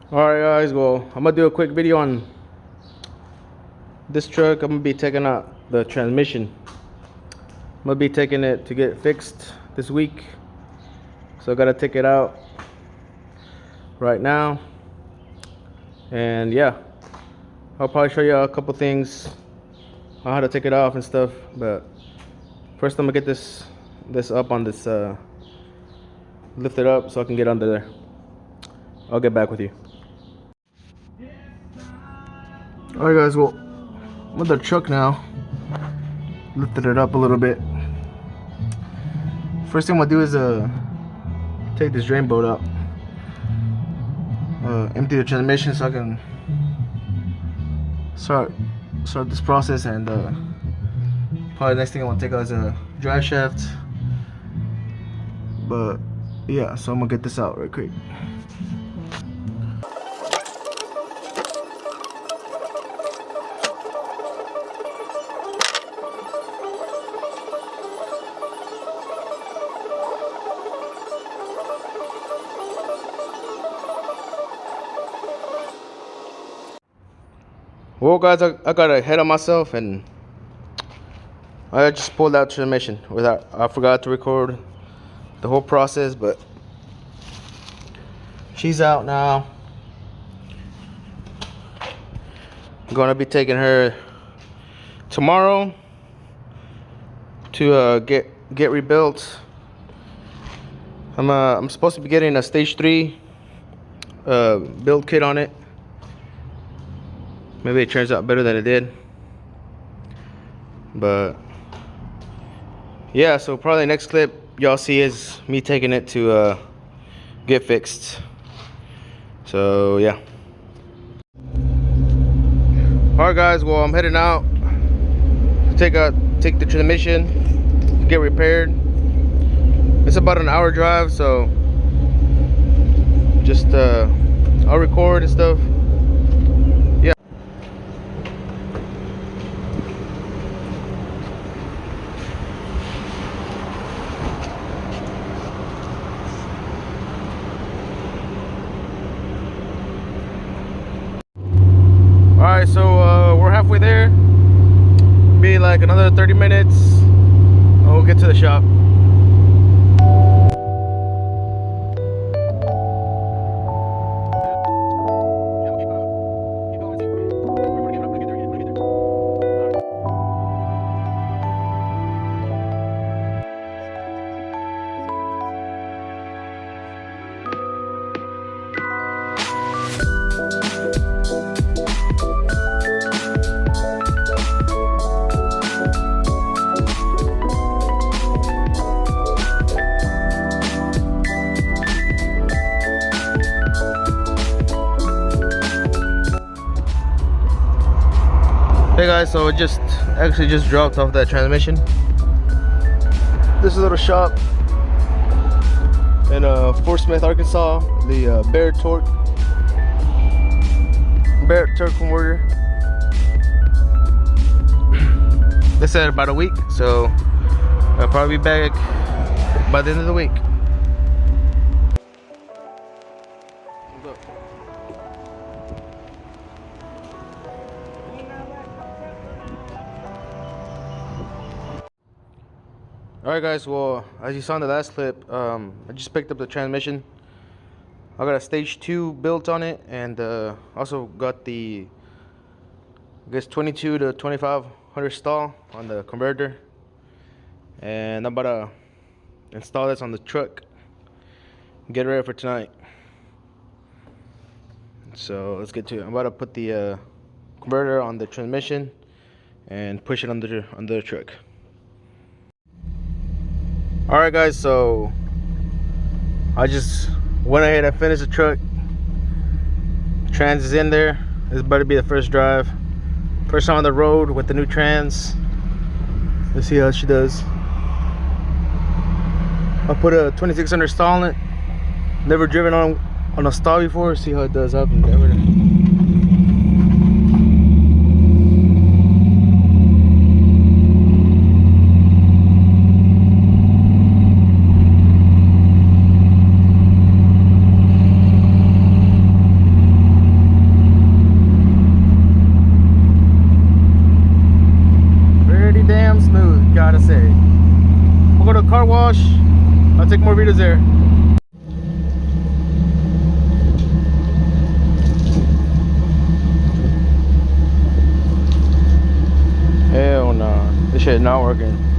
Alright guys, well I'm gonna do a quick video on this truck. I'm gonna be taking out the transmission. I'm gonna be taking it to get fixed this week. So I gotta take it out right now. And yeah, I'll probably show you a couple things on how to take it off and stuff. But first I'm gonna get this up on this lift it up so I can get under there. I'll get back with you. Alright guys, well I'm with the truck now. Lifted it up a little bit. First thing I'm gonna do is take this drain bolt out. Empty the transmission so I can start this process, and probably the next thing I want to take out is a drive shaft. But yeah, so I'm gonna get this out right quick. Well guys, I got ahead of myself and I just pulled out transmission without, I forgot to record the whole process, but she's out now. I'm gonna be taking her tomorrow to get rebuilt. I'm supposed to be getting a stage 3 build kit on it. Maybe it turns out better than it did. But yeah, so probably the next clip y'all see is me taking it to get fixed. So yeah. Alright guys, well I'm heading out to take the transmission to get repaired. It's about an hour drive, so just I'll record and stuff. Yeah. Alright, so we're halfway there. Be like another 30 minutes and we'll get to the shop. Hey guys, so it actually just dropped off that transmission. This is a little shop in Fort Smith, Arkansas. The Barrett Torque converter. They said about a week, so I'll probably be back by the end of the week. Alright guys, well as you saw in the last clip, I just picked up the transmission. I got a stage 2 built on it, and also got the, I guess, 22 to 2500 stall on the converter. And I'm about to install this on the truck, get ready for tonight. So let's get to it. I'm about to put the converter on the transmission and push it under the truck. Alright guys, so I just went ahead and finished the truck. Trans is in there. This is about to be the first drive. First time on the road with the new trans. Let's see how she does. I put a 2600 stall in it. Never driven on a stall before. See how it does up and everything. I'll take more videos there. Hell nah. This shit not working.